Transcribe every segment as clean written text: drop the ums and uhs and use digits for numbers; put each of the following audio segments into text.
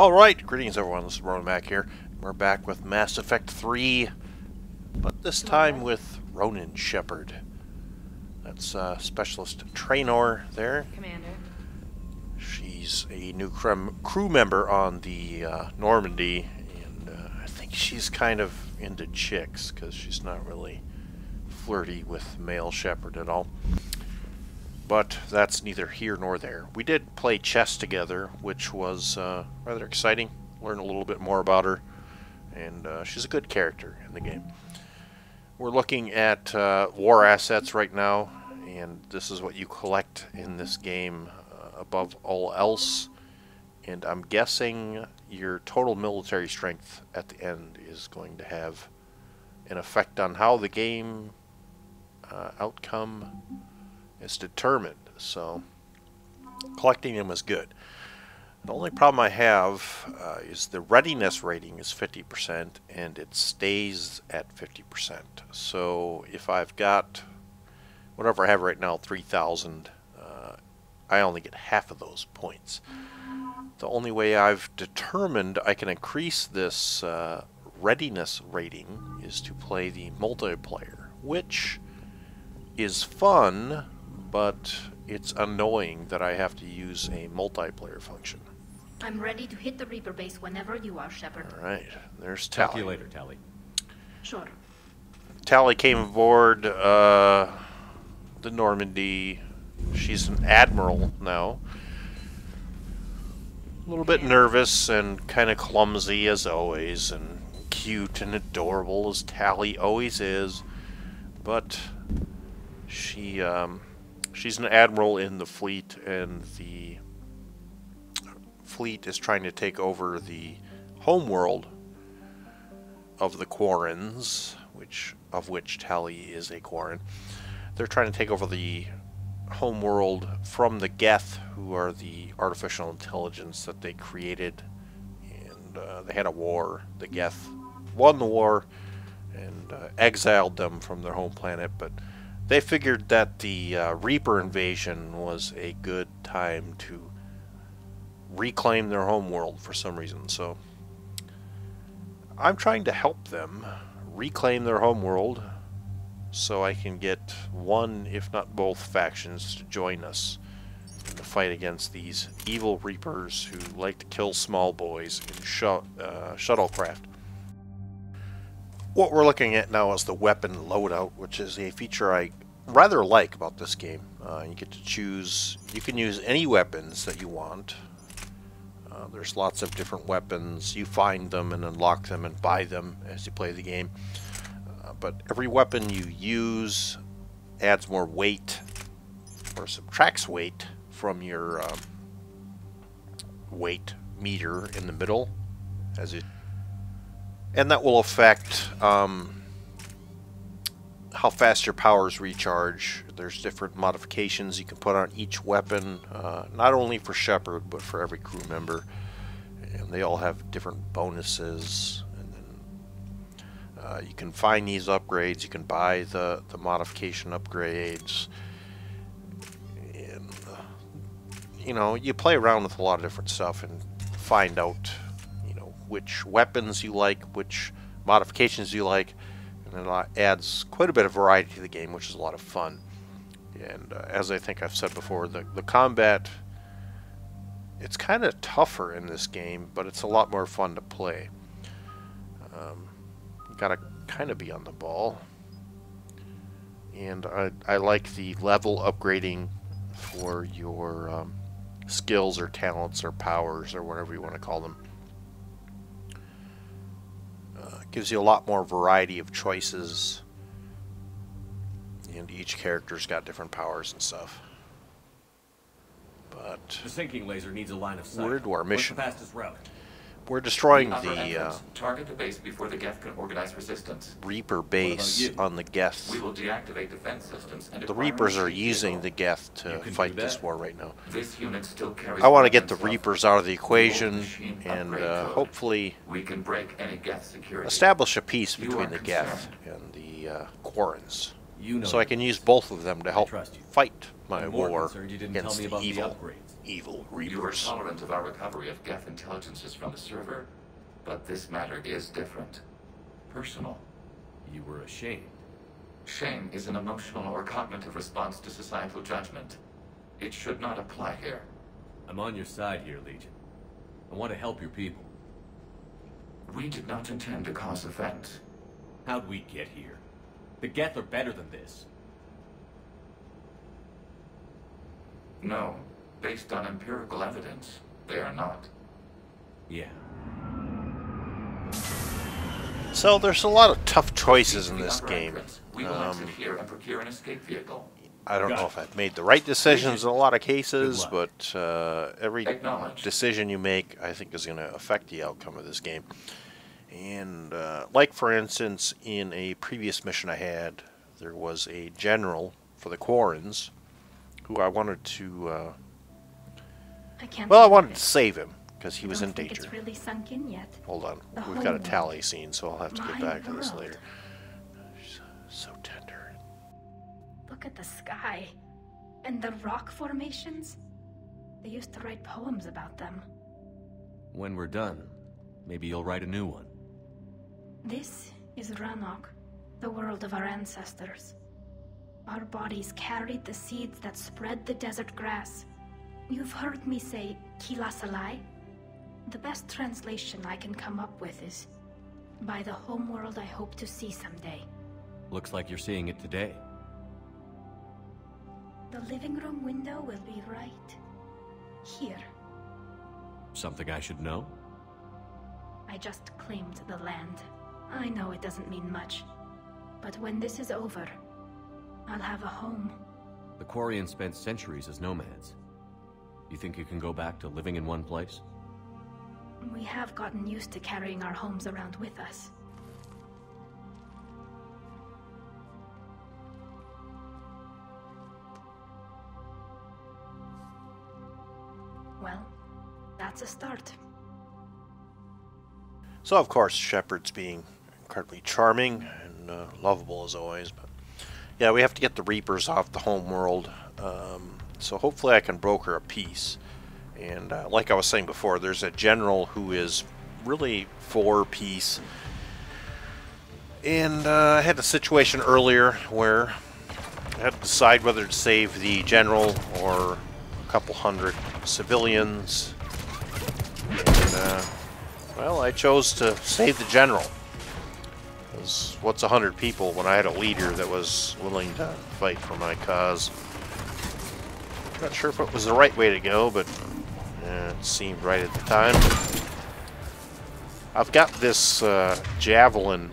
Alright, greetings everyone, this is Ronan Mac here. We're back with Mass Effect 3, but this time with Ronan Shepard. That's Specialist Traynor there. Commander. She's a new crew member on the Normandy, and I think she's kind of into chicks, because she's not really flirty with male Shepard at all. But that's neither here nor there. We did play chess together, which was rather exciting. Learn a little bit more about her, and she's a good character in the game. We're looking at war assets right now, and this is what you collect in this game above all else. And I'm guessing your total military strength at the end is going to have an effect on how the game outcome is determined. So collecting them is good. The only problem I have is the readiness rating is 50% and it stays at 50%. So if I've got whatever I have right now, 3,000, I only get half of those points. The only way I've determined I can increase this readiness rating is to play the multiplayer, which is fun, but it's annoying that I have to use a multiplayer function. I'm ready to hit the Reaper base whenever you are, Shepard. Alright, there's Tali. Talk to you later, Tali. Sure. Tali came aboard the Normandy. She's an admiral now. A little bit nervous and kind of clumsy as always, and cute and adorable as Tali always is. But she's an admiral in the fleet, and the fleet is trying to take over the homeworld of the Quarrens, of which Tali is a Quarren. They're trying to take over the homeworld from the Geth, who are the artificial intelligence that they created, and they had a war. The Geth won the war and exiled them from their home planet, but they figured that the Reaper invasion was a good time to reclaim their homeworld for some reason. So I'm trying to help them reclaim their homeworld so I can get one, if not both, factions to join us in the fight against these evil Reapers who like to kill small boys in shuttlecraft. What we're looking at now is the weapon loadout, which is a feature I rather like about this game. You get to choose, you can use any weapons that you want. There's lots of different weapons. You find them and unlock them and buy them as you play the game. But every weapon you use adds more weight or subtracts weight from your weight meter in the middle, and that will affect how fast your powers recharge. There's different modifications you can put on each weapon, not only for Shepard but for every crew member, and they all have different bonuses. And then you can find these upgrades, you can buy the modification upgrades, and you know, you play around with a lot of different stuff and find out, you know, which weapons you like, which modifications you like. And it adds quite a bit of variety to the game, which is a lot of fun. And as I think I've said before, the combat, it's kind of tougher in this game, but it's a lot more fun to play. You gotta kind of be on the ball. And I like the level upgrading for your skills or talents or powers or whatever you want to call them. Gives you a lot more variety of choices, and each character's got different powers and stuff. But The sinking laser needs a line of sight. we're into our mission. What's the fastest route? We're destroying the target the base before the Geth can organize resistance. Reaper base on the Geth. We will deactivate defense systems and The Reapers are using the Geth to fight this war right now. This unit still carries I want to get the weapons of Reapers out of the equation machine and upgrade code. hopefully We can break any Geth security. establish a peace You between are the Geth and the Quarrens. You know so I can use both of them to help trust you. fight my I'm more war concerned you didn't tell against me the about the evil upgrades. You were Reapers. tolerant of our recovery of Geth intelligences from the server, but this matter is different. Personal. You were ashamed. Shame is an emotional or cognitive response to societal judgment. It should not apply here. I'm on your side here, Legion. I want to help your people. We did not intend to cause offense. How'd we get here? The Geth are better than this. No, based on empirical evidence, they are not. Yeah. So there's a lot of tough choices in The this upper game. entrance. We will exit here and procure an escape vehicle. I don't Got know it. if I've made the right decisions in a lot of cases, Good but every Acknowledged. decision you make, I think, is going to affect the outcome of this game. And like, for instance, in a previous mission I had, there was a general for the Quarrens who I wanted to, I can't. well, I believe wanted it. to save him because he I was don't in think danger. It's really sunk in yet. Hold on, The we've got a whole Tali scene, so I'll have to get My back to this world. later. So tender. Look at the sky. And the rock formations. They used to write poems about them. When we're done, maybe you'll write a new one. This is Ranok, the world of our ancestors. Our bodies carried the seeds that spread the desert grass. You've heard me say Kilasalai? The best translation I can come up with is, by the homeworld I hope to see someday. Looks like you're seeing it today. The living room window will be right here. Something I should know? I just claimed the land. I know it doesn't mean much, but when this is over, I'll have a home. The Quarians spent centuries as nomads. You think you can go back to living in one place? We have gotten used to carrying our homes around with us. Well, that's a start. So, of course, Shepard's being incredibly charming and lovable as always. But yeah, we have to get the Reapers off the home world. So hopefully I can broker a peace. And like I was saying before, there's a general who is really for peace. And I had a situation earlier where I had to decide whether to save the general or a couple hundred civilians. And, well, I chose to save the general. Because what's 100 people when I had a leader that was willing to fight for my cause? Not sure if it was the right way to go, but it seemed right at the time. I've got this javelin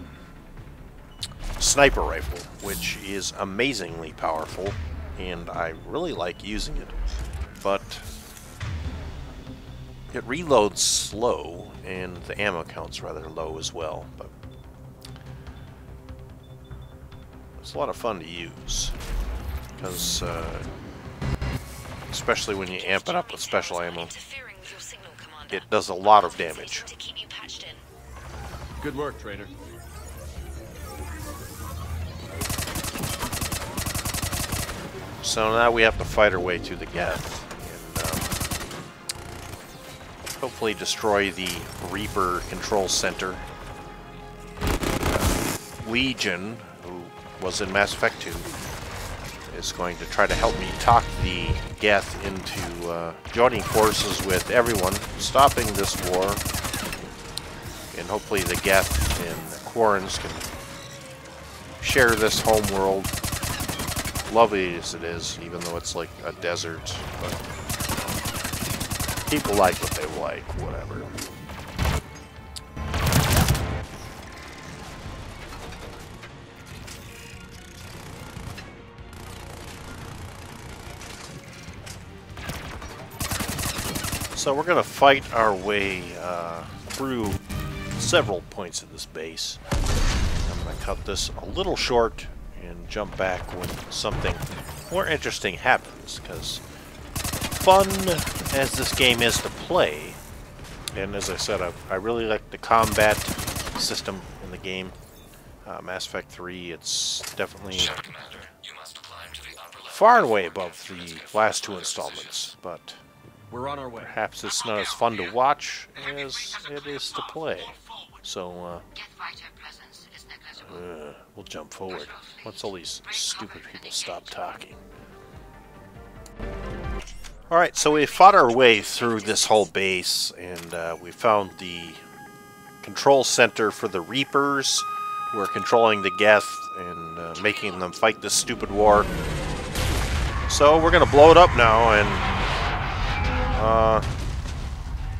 sniper rifle, which is amazingly powerful, and I really like using it. But it reloads slow, and the ammo count's rather low as well. But it's a lot of fun to use, because especially when you amp it up with special ammo, it does a lot of damage. Good work, traitor. So now we have to fight our way to the Geth, and hopefully destroy the Reaper control center. Legion, who was in Mass Effect 2, is going to try to help me talk the Geth into joining forces with everyone, stopping this war, and hopefully the Geth and the Quarrens can share this home world, lovely as it is, even though it's like a desert. But people like what they like, whatever. So we're going to fight our way through several points of this base. I'm going to cut this a little short and jump back when something more interesting happens, because fun as this game is to play, and as I said, I really like the combat system in the game. Mass Effect 3, it's definitely Shepard Commander, you must climb to the upper level. far and away above the last two installments, but We're on our way. perhaps it's not as fun to watch as it is to play. So, we'll jump forward. Once all these stupid people stop talking. Alright, so we fought our way through this whole base, and we found the control center for the Reapers, who are controlling the Geth and making them fight this stupid war. So we're gonna blow it up now and,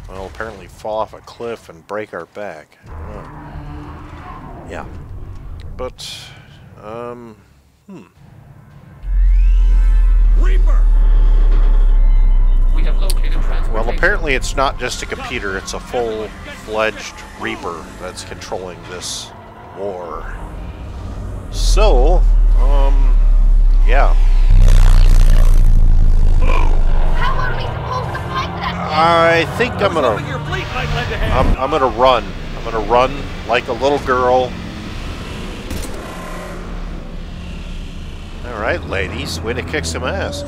well, apparently fall off a cliff and break our back. I don't know. Yeah. But, Reaper! We have located transportation. Well, apparently it's not just a computer, it's a full-fledged Reaper that's controlling this war. So, yeah. How are we supposed to fight that? I think I'm gonna run. I'm gonna run like a little girl. Alright, ladies, way to kick some ass.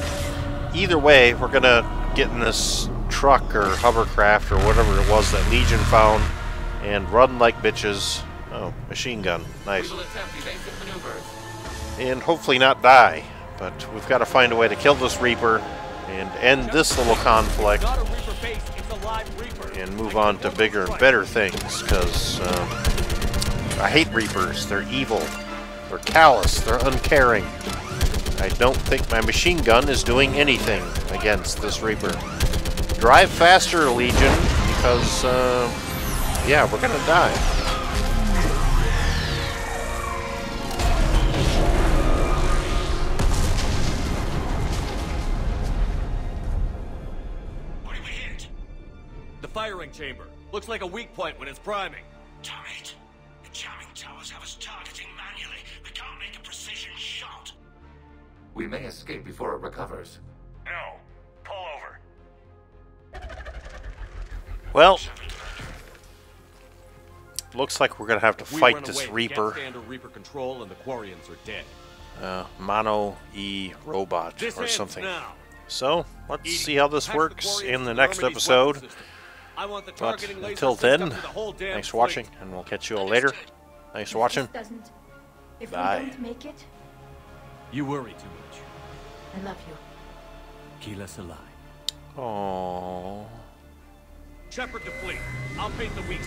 Either way, we're gonna get in this truck or hovercraft or whatever it was that Legion found and run like bitches. Oh, machine gun. Nice. We will attempt evasive maneuvers. And hopefully not die. But we've got to find a way to kill this Reaper and end this little conflict and move on to bigger and better things, because I hate Reapers. They're evil. They're callous. They're uncaring. I don't think my machine gun is doing anything against this Reaper. Drive faster, Legion, because, yeah, we're gonna die. What did we hit? The firing chamber. Looks like a weak point when it's priming. Damn it. The jamming towers have us targeting manually. We can't make a precision shot. We may escape before it recovers. No. Pull over. Well, looks like we're gonna have to If we fight run this away, we Reaper. can't stand under Reaper control, and the Quarians are dead. Mono E robot This or ends something. now. So let's Edie, see how this patch the works Quarians in the to next Normandy's episode. weapon system. I want the But targeting laser until system then, to the whole damn thanks for fleet. watching, and we'll catch you all later. Thanks for watching. If Bye. we don't make it, You worry too much. I love you. Keep us alive. Aww. Shepard to fleet. I'll paint the weak